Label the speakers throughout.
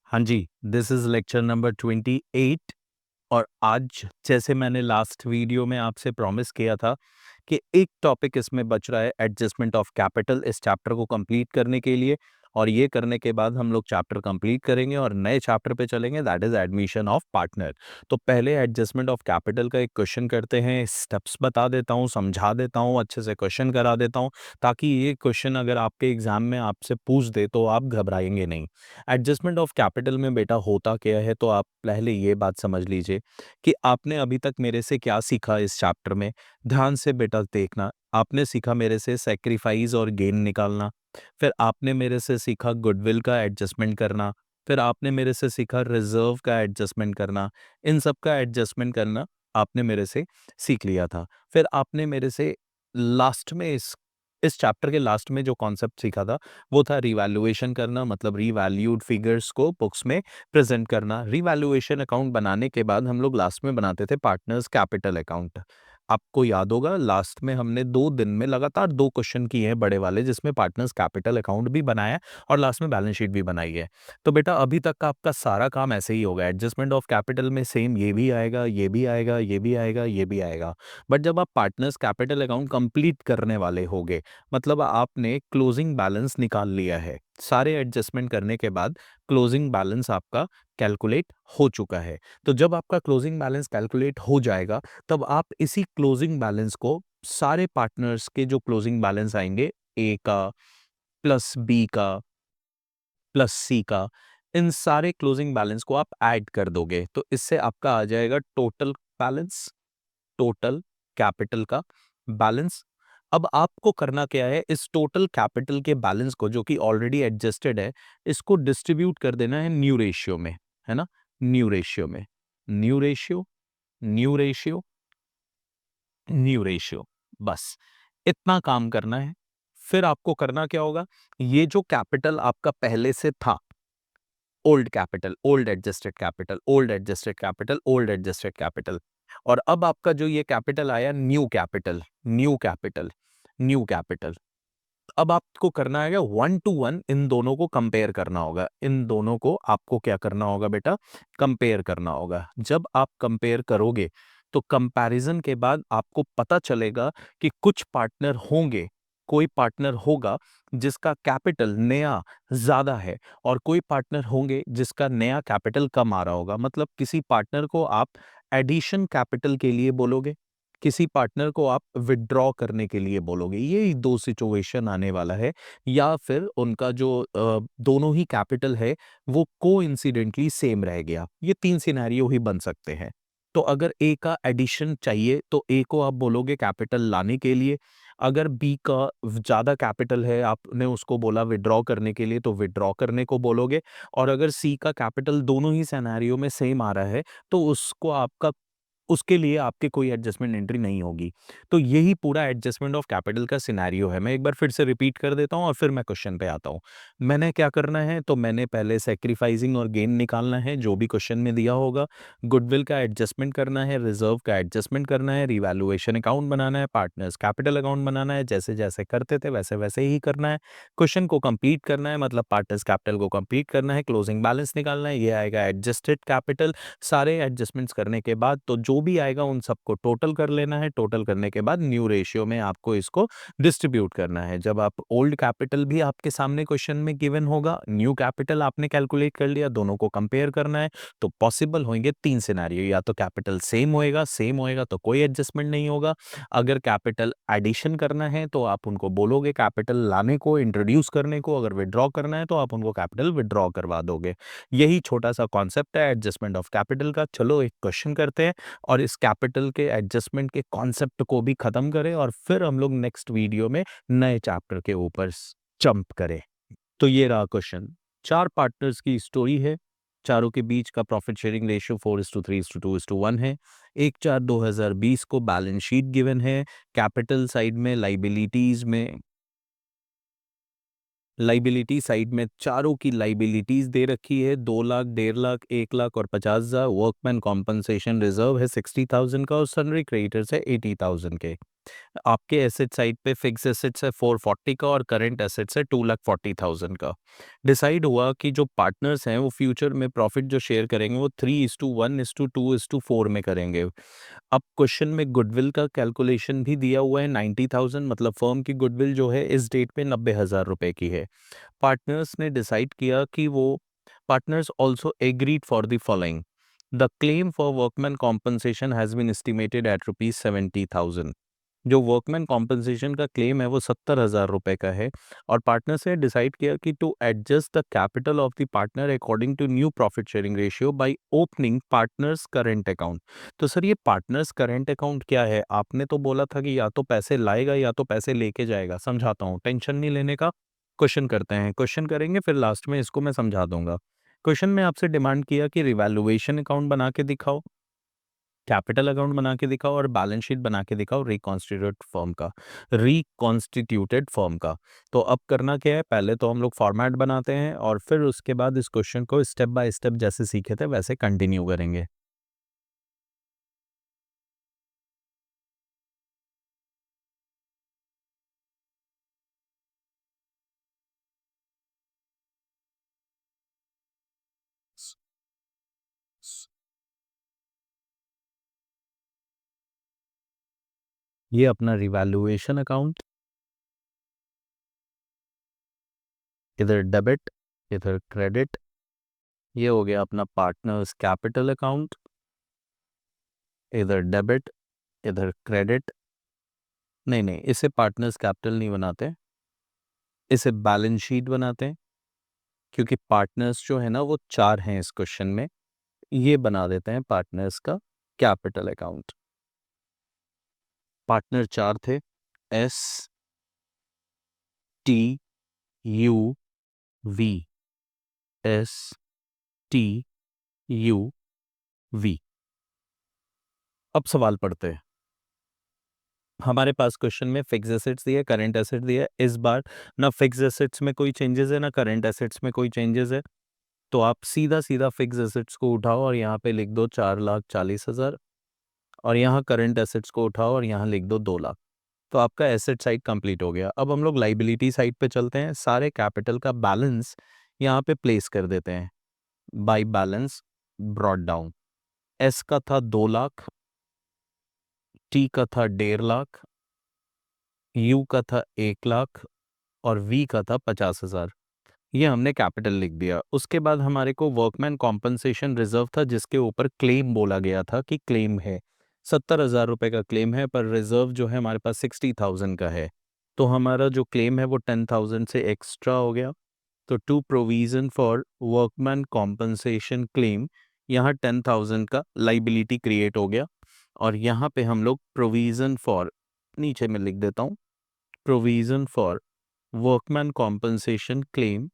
Speaker 1: हाँ जी, this is lecture number 28 और आज जैसे मैंने लास्ट वीडियो में आपसे प्रॉमिस किया था कि एक टॉपिक इसमें बच रहा है एडजस्टमेंट ऑफ कैपिटल इस चैप्टर को कंप्लीट करने के लिए और ये करने के बाद हम लोग चैप्टर कंप्लीट करेंगे और नए चैप्टर पे चलेंगे that is admission of partner. तो पहले एडजस्टमेंट ऑफ कैपिटल का एक क्वेश्चन करते हैं, स्टेप्स बता देता हूँ, समझा देता हूँ, अच्छे से क्वेश्चन करा देता हूँ ताकि ये क्वेश्चन अगर आपके एग्जाम में आपसे पूछ दे तो आप घबराएंगे नहीं। एडजस्टमेंट ऑफ कैपिटल में बेटा होता क्या है, तो आप पहले ये बात समझ लीजिए कि आपने अभी तक मेरे से क्या सीखा इस चैप्टर में। ध्यान से बेटा देखना, आपने सीखा मेरे से सैक्रिफाइस और गेन निकालना, फिर आपने मेरे से सीखा गुडविल का एडजस्टमेंट करना, फिर आपने मेरे से सीखा रिजर्व का एडजस्टमेंट करना। इन सब का एडजस्टमेंट करना आपने मेरे से सीख लिया था। फिर आपने मेरे से लास्ट में इस चैप्टर के लास्ट में जो कॉन्सेप्ट सीखा था वो था रिवैल्यूएशन करना, मतलब रीवैल्यूड फिगर्स को बुक्स में प्रेजेंट करना। रिवैल्यूएशन अकाउंट बनाने के बाद हम लोग लास्ट में बनाते थे पार्टनर्स कैपिटल अकाउंट। आपको याद होगा लास्ट में हमने 2 दिन में लगातार 2 क्वेश्चन किए हैं बड़े वाले जिसमें पार्टनर्स कैपिटल अकाउंट भी बनाया है और लास्ट में बैलेंस शीट भी बनाई है। तो बेटा अभी तक का आपका सारा काम ऐसे ही होगा, एडजस्टमेंट ऑफ कैपिटल में सेम ये भी आएगा, ये भी आएगा, ये भी आएगा, ये भी आएगा। बट जब आप पार्टनर्स कैपिटल अकाउंट कंप्लीट करने वाले होगे, मतलब आपने क्लोजिंग बैलेंस निकाल लिया है, सारे एडजस्टमेंट करने के बाद क्लोजिंग बैलेंस आपका कैलकुलेट हो चुका है। तो जब आपका क्लोजिंग बैलेंस कैलकुलेट हो जाएगा तब आप इसी क्लोजिंग बैलेंस को सारे पार्टनर्स के जो क्लोजिंग बैलेंस आएंगे, ए का प्लस बी का प्लस सी का, इन सारे क्लोजिंग बैलेंस को आप ऐड कर दोगे तो इससे आपका आ जाएगा टोटल बैलेंस, टोटल कैपिटल का बैलेंस। अब आपको करना क्या है, इस टोटल कैपिटल के बैलेंस को जो कि ऑलरेडी एडजस्टेड है इसको डिस्ट्रीब्यूट कर देना है न्यू रेशियो में, है ना। न्यू रेशियो में, new ratio, new ratio, new ratio, बस इतना काम करना है। फिर आपको करना क्या होगा, ये जो कैपिटल आपका पहले से था, old capital, old adjusted capital, old adjusted capital, old adjusted capital, और अब आपका जो ये कैपिटल आया new capital, new capital, new capital. अब आपको करना है 1 to 1 इन दोनों को कंपेयर करना होगा। इन दोनों को आपको क्या करना होगा बेटा, कंपेयर करना होगा। जब आप कंपेयर करोगे तो कंपैरिजन के बाद आपको पता चलेगा कि कुछ पार्टनर होंगे, कोई पार्टनर होगा जिसका कैपिटल नया ज्यादा है और कोई पार्टनर होंगे जिसका नया कैपिटल कम आ रहा होगा। मतलब किसी पार्टनर को आप एडिशन कैपिटल के लिए बोलोगे, किसी पार्टनर को आप विथड्रॉ करने के लिए बोलोगे। ये 2 सिचुएशन आने वाला है, या फिर उनका जो दोनों ही कैपिटल है वो कोइंसिडेंटली सेम रह गया। ये 3 सिनेरियो ही बन सकते हैं। तो अगर ए का एडिशन चाहिए तो ए को आप बोलोगे कैपिटल लाने के लिए। अगर बी का ज़्यादा कैपिटल है, आपने उसको बोला विथड्रॉ करने के लिए, तो विथड्रॉ करने को बोलोगे। और अगर सी का कैपिटल दोनों ही सिनेरियो में सेम आ रहा है तो उसको आपका उसके लिए आपके कोई एडजस्टमेंट एंट्री नहीं होगी। तो यही पूरा एडजस्टमेंट ऑफ कैपिटल का सिनेरियो है। मैं एक बार फिर से रिपीट कर देता हूँ और फिर मैं क्वेश्चन पे आता हूँ। मैंने क्या करना है, तो मैंने पहले सैक्रिफाइसिंग और गेन निकालना है जो भी क्वेश्चन में दिया होगा, गुडविल का एडजस्टमेंट करना है, रिजर्व का एडजस्टमेंट करना है, रिवैल्यूएशन अकाउंट बनाना है, पार्टनर्स कैपिटल अकाउंट बनाना है, जैसे जैसे करते थे वैसे वैसे ही करना है। क्वेश्चन को कंप्लीट करना है, मतलब पार्टनर्स कैपिटल को कंप्लीट करना है, क्लोजिंग बैलेंस निकालना है, ये आएगा एडजस्टेड कैपिटल। सारे एडजस्टमेंट्स करने के बाद तो जो भी आएगा उन सबको टोटल कर लेना है। टोटल करने के बाद न्यू रेशियो में आपको इसको डिस्ट्रीब्यूट करना है। जब आप ओल्ड कैपिटल भी आपके सामने क्वेश्चन में गिवन होगा, न्यू कैपिटल आपने कैलकुलेट कर लिया, दोनों को कंपेयर करना है, तो पॉसिबल होंगे 3 सिनेरियो। या तो कैपिटल सेम होएगा तो कोई एडजस्टमेंट नहीं होगा। अगर कैपिटल एडिशन करना है तो आप उनको बोलोगे कैपिटल लाने को, इंट्रोड्यूस करने को। अगर विड्रॉ करना है तो आप उनको कैपिटल विड्रॉ करवा दोगे। यही छोटा सा कॉन्सेप्ट है एडजस्टमेंट ऑफ कैपिटल का। चलो एक क्वेश्चन करते हैं और इस कैपिटल के एडजस्टमेंट के कॉन्सेप्ट को भी खत्म करें और फिर हम लोग नेक्स्ट वीडियो में नए चैप्टर के ऊपर जंप करें। तो ये रहा क्वेश्चन। 4 पार्टनर्स की स्टोरी है, चारों के बीच का प्रॉफिट शेयरिंग रेशियो 4:3:2:1 है। 1/4/2020 को बैलेंस शीट गिवन है। कैपिटल साइड में, लाइबिलिटी साइड में चारों की लाइबिलिटीज दे रखी है, 2 लाख, 1.5 लाख, 1 लाख और 50,000। वर्कमैन कॉम्पनसेशन रिजर्व है 60,000 का और सनरी क्रेडिटर्स है 80,000 के। आपके एसेट साइड पे फिक्स एसेट्स है 440 का और करंट एसेट्स है 2,40,000 का। डिसाइड हुआ कि जो पार्टनर्स हैं वो फ्यूचर में प्रॉफिट जो शेयर करेंगे वो 3:1:2:4 में करेंगे। अब क्वेश्चन में गुडविल का कैलकुलेशन भी दिया हुआ है 90,000, मतलब फर्म की गुडविल जो है इस डेट पे 90,000 रुपए की है। पार्टनर्स ने डिसाइड किया कि वो partners also agreed for the following: the claim for workman compensation has been estimated at ₹70,000। जो वर्कमैन कॉम्पनसेशन का क्लेम है वो 70,000 रुपए का है। और पार्टनर्स ने डिसाइड किया कि to adjust the capital of the partner according to new profit sharing ratio by opening partners current account. तो सर ये पार्टनर्स करंट अकाउंट क्या है? आपने तो बोला था कि या तो पैसे लाएगा या तो पैसे लेके जाएगा। समझाता हूँ, टेंशन नहीं लेने का। क्वेश्चन करते हैं, क्वेश्चन करेंगे फिर लास्ट में इसको मैं समझा दूंगा। क्वेश्चन में आपसे डिमांड किया कि रिवैल्यूएशन अकाउंट बना के दिखाओ, कैपिटल अकाउंट बना के दिखाओ और बैलेंस शीट बना के दिखाओ रिकॉन्स्टिट्यूटेड फर्म का। तो अब करना क्या है, पहले तो हम लोग फॉर्मेट बनाते हैं और फिर उसके बाद इस क्वेश्चन को स्टेप बाय स्टेप जैसे सीखे थे वैसे कंटिन्यू करेंगे। ये अपना रिवैल्यूएशन अकाउंट, इधर डेबिट इधर क्रेडिट। ये हो गया अपना पार्टनर्स कैपिटल अकाउंट, इधर डेबिट इधर क्रेडिट। नहीं नहीं, इसे पार्टनर्स कैपिटल नहीं बनाते, इसे बैलेंस शीट बनाते हैं, क्योंकि पार्टनर्स जो है ना वो 4 हैं इस क्वेश्चन में। ये बना देते हैं पार्टनर्स का कैपिटल अकाउंट। पार्टनर 4 थे: STUV, STUV। अब सवाल पढ़ते हैं। हमारे पास क्वेश्चन में फिक्स एसेट्स दिए, करंट एसेट दिया है। इस बार ना फिक्स एसेट्स में कोई चेंजेस है ना करंट एसेट्स में कोई चेंजेस है। तो आप सीधा सीधा फिक्स एसेट्स को उठाओ और यहाँ पे लिख दो 4,40,000 और यहाँ करंट एसेट्स को उठाओ और यहाँ लिख दो 2,00,000। तो आपका एसेट साइड कंप्लीट हो गया। अब हम लोग लाइबिलिटी साइड पे चलते हैं। सारे कैपिटल का बैलेंस यहाँ पे प्लेस कर देते हैं by balance brought down. S का था 2,00,000, टी का था 1,50,000, यू का था 1,00,000 और वी का था 50,000। ये हमने कैपिटल लिख दिया। उसके बाद हमारे को वर्कमैन कॉम्पनसेशन रिजर्व था जिसके ऊपर क्लेम बोला गया था कि क्लेम है 70,000 रुपए का क्लेम है, पर रिजर्व जो है हमारे पास 60,000 का है। तो हमारा जो क्लेम है वो 10,000 से एक्स्ट्रा हो गया। तो to provision for workman compensation claim, यहाँ 10,000 का लाइबिलिटी क्रिएट हो गया। और यहाँ पे हम लोग प्रोविजन फॉर, नीचे में लिख देता हूँ, provision for workman compensation claim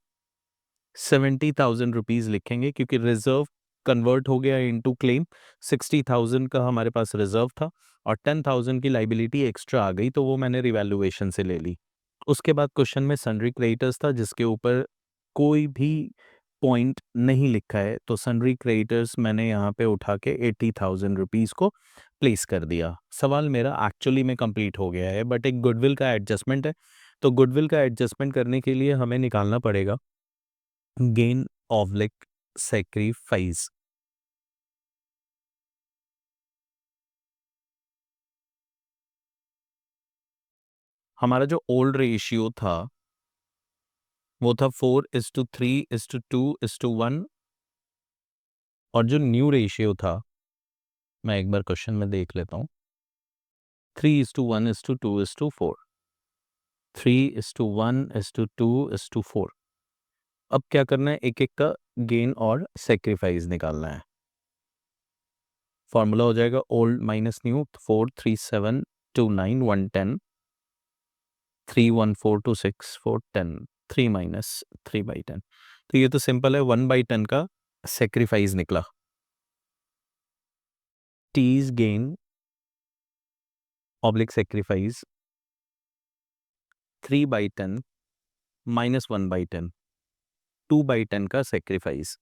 Speaker 1: 70,000 rupees लिखेंगे, क्योंकि रिजर्व कन्वर्ट हो गया इनटू क्लेम। 60,000 का हमारे पास रिजर्व था और 10,000 की लाइबिलिटी एक्स्ट्रा आ गई, तो वो मैंने रिवैल्यूएशन से ले ली। उसके बाद क्वेश्चन में सन्ड्री क्रेडिटर्स था जिसके ऊपर कोई भी पॉइंट नहीं लिखा है, तो सन्ड्री क्रेडिटर्स मैंने यहाँ पे उठा के 80,000 रुपीज को प्लेस कर दिया। सवाल मेरा एक्चुअली में कंप्लीट हो गया है, बट एक गुडविल का एडजस्टमेंट है। तो गुडविल का एडजस्टमेंट करने के लिए हमें निकालना पड़ेगा गेन ऑब्लिक सेक्रीफाइस। हमारा जो ओल्ड रेशियो था वो था 4:3:2:1, और जो न्यू रेशियो था, मैं एक बार क्वेश्चन में देख लेता हूँ, 3:1:2:4, 3:1:2:4। अब क्या करना है, एक एक का गेन और सेक्रीफाइस निकालना है। फॉर्मूला हो जाएगा ओल्ड माइनस न्यू, 4:3:7:2:9 3:1:4:2:6:4:10, 3 - 3/10। तो ये तो सिंपल है, 1/10 का सेक्रीफाइस निकला। टीज गेन ऑब्लिक सेक्रीफाइस 3/10 -1/10, 2/10 का सेक्रीफाइस।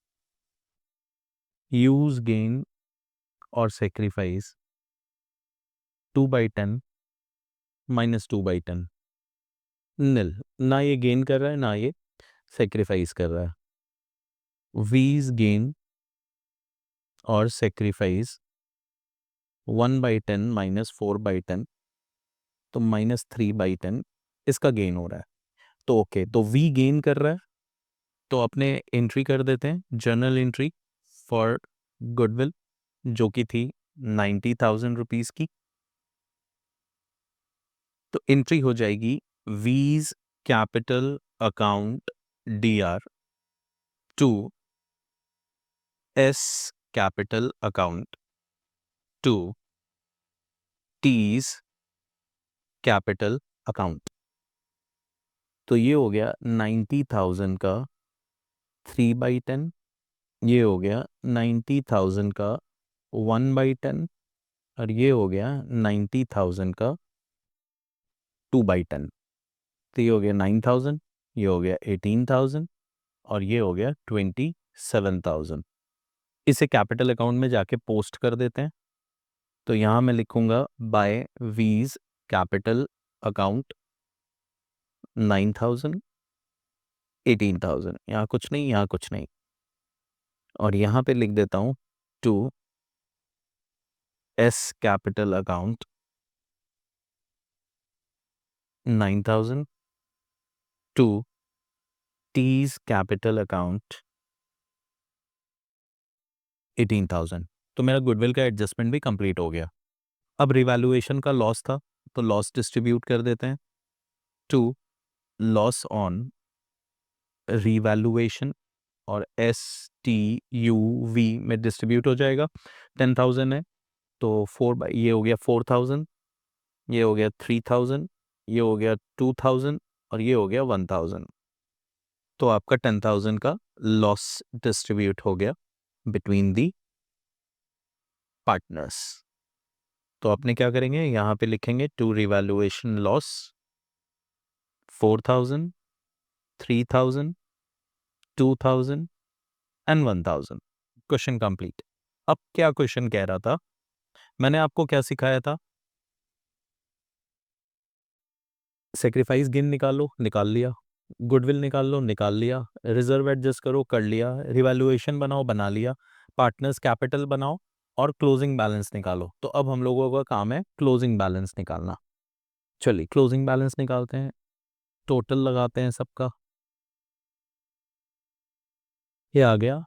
Speaker 1: यूज गेन और सेक्रीफाइस 2/10 -2/10 नील। ना ये गेन कर रहा है ना ये सेक्रीफाइस कर रहा है। वीज गेन और सेक्रीफाइस 1/10 -4/10 तो -3/10 इसका गेन हो रहा है। तो ओके, तो वी गेन कर रहा है तो अपने एंट्री कर देते हैं, जर्नल एंट्री फॉर गुडविल जो कि थी 90,000 रुपीज की। तो एंट्री हो जाएगी V's capital account DR to S capital account to T's capital account. तो ये हो गया 90,000 का 3/10, ये हो गया 90,000 का 1/10 और ये हो गया 90,000 का 2/10। तो ये हो गया 9,000, ये हो गया 18,000 और ये हो गया 27,000। इसे कैपिटल अकाउंट में जाके पोस्ट कर देते हैं। तो यहाँ मैं लिखूंगा बाय वीज कैपिटल अकाउंट 9,000 18,000, यहाँ कुछ नहीं, यहाँ कुछ नहीं। और यहाँ पे लिख देता हूँ to S capital account 9,000 to T's capital account 18,000। तो मेरा गुडविल का एडजस्टमेंट भी कंप्लीट हो गया। अब रिवैल्यूएशन का लॉस था तो लॉस डिस्ट्रीब्यूट कर देते हैं टू लॉस ऑन रिवैल्यूएशन और STUV में डिस्ट्रीब्यूट हो जाएगा। 10,000 है तो ये हो गया 4,000, ये हो गया 3,000, ये हो गया 2,000 और ये हो गया 1,000। तो आपका 10,000 का लॉस डिस्ट्रीब्यूट हो गया बिटवीन दी पार्टनर्स। तो आपने क्या करेंगे, यहाँ पे लिखेंगे टू रिवैल्यूएशन लॉस 4,000, 3,000, 2,000 एंड 1,000। क्वेश्चन कंप्लीट। अब क्या क्वेश्चन कह रहा था, मैंने आपको क्या सिखाया था, सेक्रीफाइस गेन निकालो, निकाल लिया। गुडविल निकाल लो, निकाल लिया। रिजर्व एडजस्ट करो, कर लिया। रिवैल्यूएशन बनाओ, बना लिया। पार्टनर्स कैपिटल बनाओ और क्लोजिंग बैलेंस निकालो। तो अब हम लोगों का काम है क्लोजिंग बैलेंस निकालना। चलिए क्लोजिंग बैलेंस निकालते हैं। टोटल लगाते हैं सबका, ये आ गया।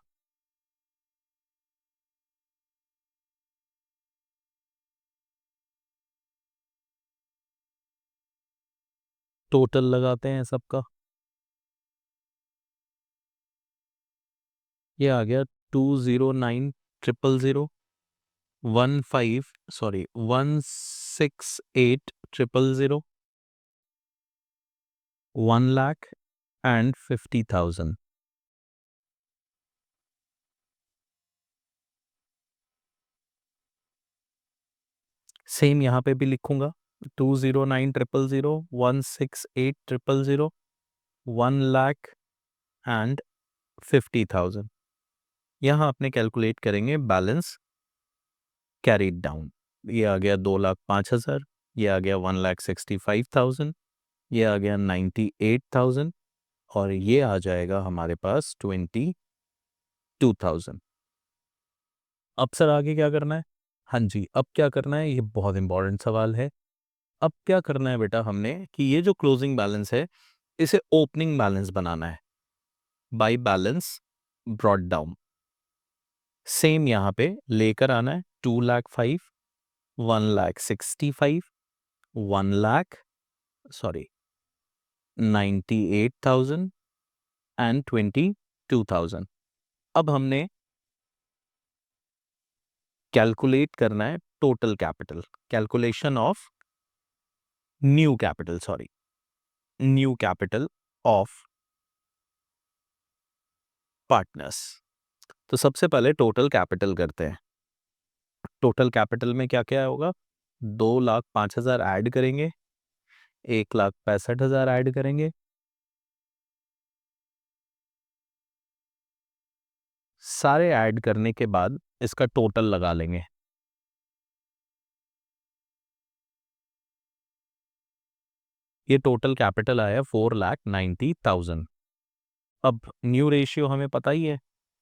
Speaker 1: टोटल लगाते हैं सबका, ये आ गया 209,000 168,000 1,50,000। सेम यहाँ पे भी लिखूंगा 209,000 168,000 1,50,000। यहाँ अपने कैलकुलेट करेंगे बैलेंस कैरीड डाउन। ये आ गया 2,05,000, ये आ गया 1,65,000, ये आ गया 98,000 और ये आ जाएगा हमारे पास 22,000। अब सर आगे क्या करना है? हाँ जी, अब क्या करना है, ये बहुत इंपॉर्टेंट सवाल है। अब क्या करना है बेटा हमने कि ये जो क्लोजिंग बैलेंस है इसे ओपनिंग बैलेंस बनाना है by balance brought down. Same यहाँ पे लेकर आना है 2,05,000 1,65,000 1 लाख 98,000 एंड 22,000। अब हमने कैलकुलेट करना है total capital, calculation of new capital of partners. तो सबसे पहले टोटल कैपिटल करते हैं। टोटल कैपिटल में क्या क्या होगा, 2,05,000 ऐड करेंगे, 1,65,000 ऐड करेंगे, सारे ऐड करने के बाद इसका टोटल लगा लेंगे। ये टोटल कैपिटल आया 4,90,000। अब न्यू रेशियो हमें पता ही है,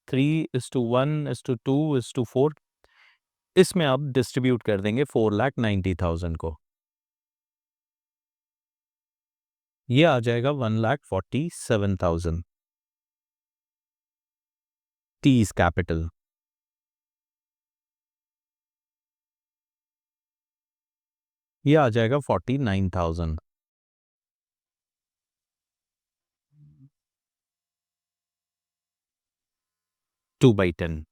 Speaker 1: 3:1:2:4। इसमें आप डिस्ट्रीब्यूट कर देंगे 4,90,000 को, ये आ जाएगा 1,47,000 टी इज कैपिटल। ये आ जाएगा 49,000। 2/10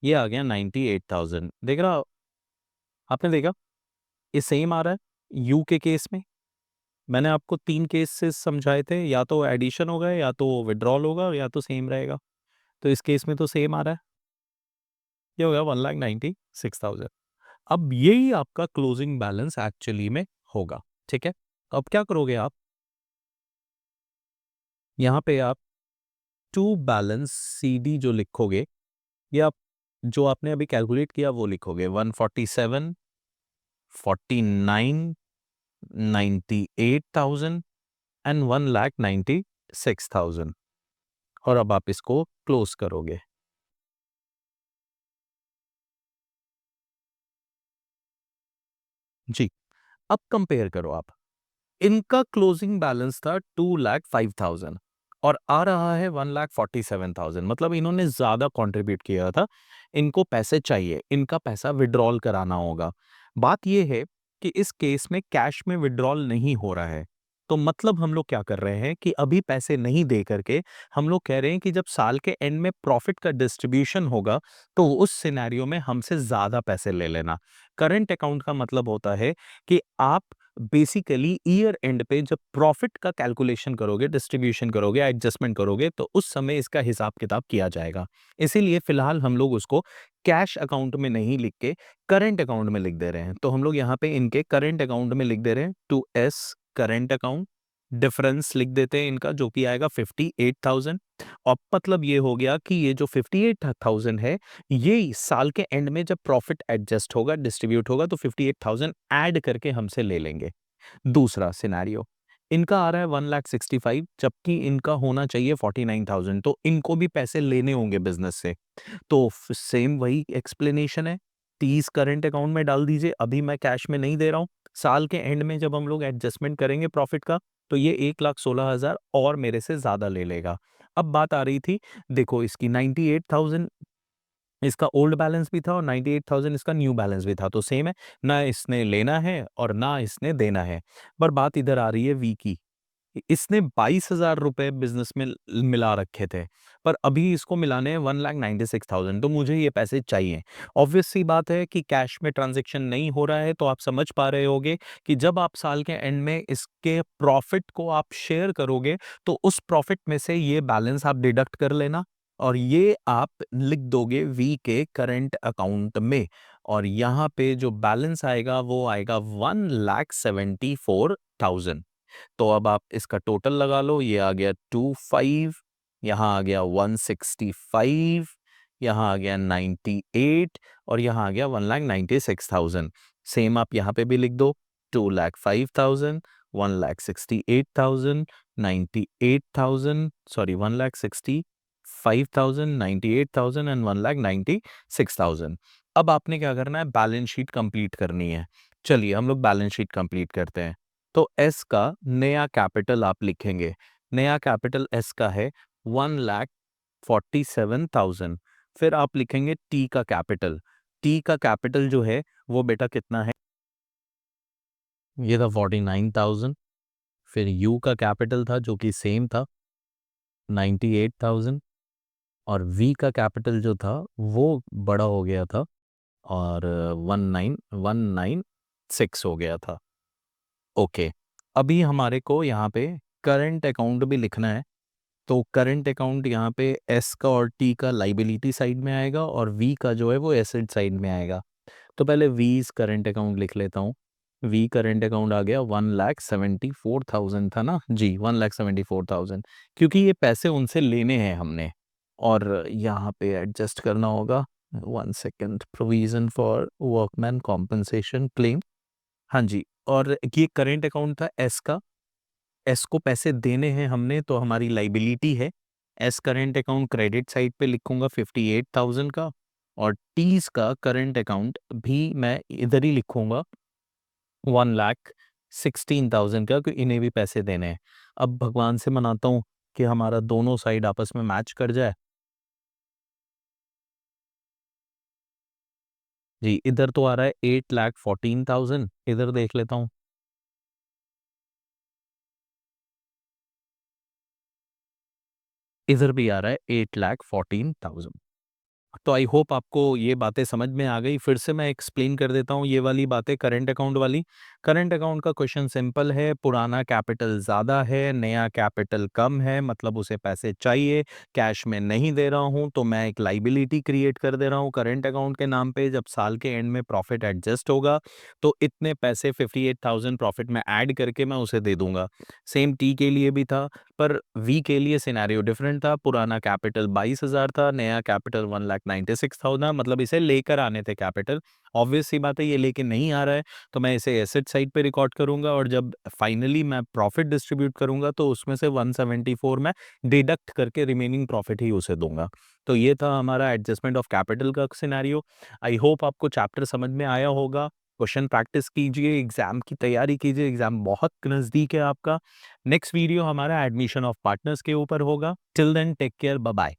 Speaker 1: ये आ गया 98,000। देख रहा आपने, देखा ये सेम आ रहा है। यू के केस में मैंने आपको 3 केसेस समझाए थे, या तो एडिशन होगा, या तो विड्रॉल होगा, या तो सेम रहेगा। तो इस केस में तो सेम आ रहा है, ये हो गया 1,96,000। अब यही आपका क्लोजिंग बैलेंस एक्चुअली में होगा। ठीक है, अब क्या करोगे आप, यहाँ पे आप टू बैलेंस सी डी जो लिखोगे, ये आप जो आपने अभी कैलकुलेट किया वो लिखोगे, 147, 49, 98,000 एंड 1,96,000। और अब आप इसको क्लोज करोगे। जी, अब कंपेयर करो आप, इनका क्लोजिंग बैलेंस था 2,05,000 और आ रहा है 1,47,000। मतलब इन्होंने ज्यादा कंट्रीब्यूट किया था, इनको पैसे चाहिए, इनका पैसा विड्रॉल कराना होगा। बात यह है कि इस केस में कैश में विड्रॉल नहीं हो रहा है। तो मतलब हम लोग क्या कर रहे हैं कि अभी पैसे नहीं दे करके हम लोग कह रहे हैं कि जब साल के एंड में प्रॉफिट का डिस्ट्रीब्यूशन होगा तो उस सिनेरियो में हमसे ज्यादा पैसे ले लेना। करंट अकाउंट का मतलब होता है कि आप बेसिकली ईयर एंड पे जब प्रॉफिट का कैलकुलेशन करोगे, डिस्ट्रीब्यूशन करोगे, एडजस्टमेंट करोगे, तो उस समय इसका हिसाब किताब किया जाएगा। इसीलिए फिलहाल हम लोग उसको कैश अकाउंट में नहीं लिख के करंट अकाउंट में लिख दे रहे हैं। तो हम लोग यहाँ पे इनके करंट अकाउंट में लिख दे रहे हैं, to S current account, difference लिख देते हैं इनका, जो कि आएगा 58,000। और मतलब ये हो गया कि ये जो 58,000 है, ये साल के एंड में जब प्रॉफिट एडजस्ट होगा, डिस्ट्रीब्यूट होगा, तो 58,000 ऐड करके हमसे ले लेंगे। दूसरा सिनेरियो, इनका आ रहा है 1,65,000, जबकि इनका होना चाहिए 49,000। तो इनको भी पैसे लेने होंगे बिजनेस से। तो सेम वही एक्सप्लेनेशन है, 30 करंट अकाउंट में डाल दीजिए, अभी मैं कैश में नहीं दे रहा हूं। साल के एंड में जब हम लोग एडजस्टमेंट करेंगे प्रॉफिट का, तो ये 1,16,000 और मेरे से ज्यादा ले लेगा। अब बात आ रही थी, देखो इसकी 98,000 इसका ओल्ड बैलेंस भी था और 98,000 इसका न्यू बैलेंस भी था, तो सेम है, ना इसने लेना है और ना इसने देना है। पर बात इधर आ रही है वी की, इसने 22,000 रुपए बिजनेस में मिला रखे थे, पर अभी इसको मिलाने हैं 1,96,000। तो मुझे ये पैसे चाहिए। ऑब्वियस सी बात है कि कैश में ट्रांजैक्शन नहीं हो रहा है, तो आप समझ पा रहे होगे कि जब आप साल के एंड में इसके प्रॉफिट को आप शेयर करोगे, तो उस प्रॉफिट में से ये बैलेंस आप डिडक्ट कर लेना और ये आप लिख दोगे वी के करंट अकाउंट में। और यहाँ पे जो बैलेंस आएगा वो आएगा 1,74,000। तो अब आप इसका टोटल लगा लो, ये आ गया 25, यहाँ आ गया 165, यहाँ आ गया 98 और यहाँ आ गया 1,96,000। सेम आप यहाँ पे भी लिख दो, 2,05,000, 1,68,000, 98,000, सॉरी 1,65,000, 98,000 एंड 1,96,000। अब आपने क्या करना है, बैलेंस शीट कंप्लीट करनी है। चलिए हम लोग बैलेंस शीट कंप्लीट करते हैं। तो एस का नया कैपिटल आप लिखेंगे, नया कैपिटल एस का है 1,47,000। फिर आप लिखेंगे टी का कैपिटल, टी का कैपिटल जो है वो बेटा कितना है, ये था 49,000। फिर यू का कैपिटल था जो कि सेम था 98,000 और वी का कैपिटल जो था वो बड़ा हो गया था और 19,196 हो गया था। ओके, अभी हमारे को यहाँ पे करंट अकाउंट भी लिखना है। तो करंट अकाउंट यहाँ पे एस का और टी का लाइबिलिटी साइड में आएगा और वी का जो है वो एसेट साइड में आएगा। तो पहले वीज करंट अकाउंट लिख लेता हूँ। वी करंट अकाउंट आ गया 1,74,000 था ना जी, 1,74,000, क्योंकि ये पैसे उनसे लेने हैं हमने। और यहाँ पे एडजस्ट करना होगा, 1 second, provision for workman compensation claim, हाँ जी। और ये करेंट अकाउंट था एस का, एस को पैसे देने हैं हमने तो हमारी लाइबिलिटी है। S current account credit side पे लिखूंगा 58,000 का, और टीज का करंट अकाउंट भी मैं इधर ही लिखूंगा 1,16,000 का, क्योंकि इन्हें भी पैसे देने हैं। अब भगवान से मनाता हूँ कि हमारा दोनों साइड आपस में मैच कर जाए। जी, इधर तो आ रहा है 8,14,000, इधर देख लेता हूँ। इधर भी आ रहा है 8,14,000। तो आई होप आपको ये बातें समझ में आ गई। फिर से मैं एक्सप्लेन कर देता हूँ ये वाली बातें, करंट अकाउंट वाली। करंट अकाउंट का क्वेश्चन सिंपल है, पुराना कैपिटल ज़्यादा है, नया कैपिटल कम है, मतलब उसे पैसे चाहिए, कैश में नहीं दे रहा हूँ, तो मैं एक लाइबिलिटी क्रिएट कर दे रहा हूँ करंट अकाउंट के नाम पे। जब साल के एंड में प्रॉफिट एडजस्ट होगा तो इतने पैसे 58,000 प्रॉफिट में ऐड करके मैं उसे दे दूंगा। सेम टी के लिए भी था, पर वी के लिए सिनेरियो डिफरेंट था। पुराना कैपिटल 22,000 था, नया कैपिटल 1,96,000, मतलब इसे लेकर आने थे कैपिटल। ऑब्वियस सी बात है, ये लेके नहीं आ रहा है, तो मैं इसे एसेट साइड पे रिकॉर्ड करूंगा, और जब फाइनली मैं प्रॉफिट डिस्ट्रीब्यूट करूंगा तो उसमें से 174 में डिडक्ट करके रिमेनिंग प्रॉफिट ही उसे दूंगा। तो ये था हमारा एडजस्टमेंट ऑफ कैपिटल का सिनेरियो। आई होप आपको चैप्टर समझ में आया होगा। क्वेश्चन प्रैक्टिस कीजिए, एग्जाम की तैयारी कीजिए, एग्जाम बहुत नज़दीक है आपका। नेक्स्ट वीडियो हमारा एडमिशन ऑफ पार्टनर्स के ऊपर होगा। Till then take care, bye bye.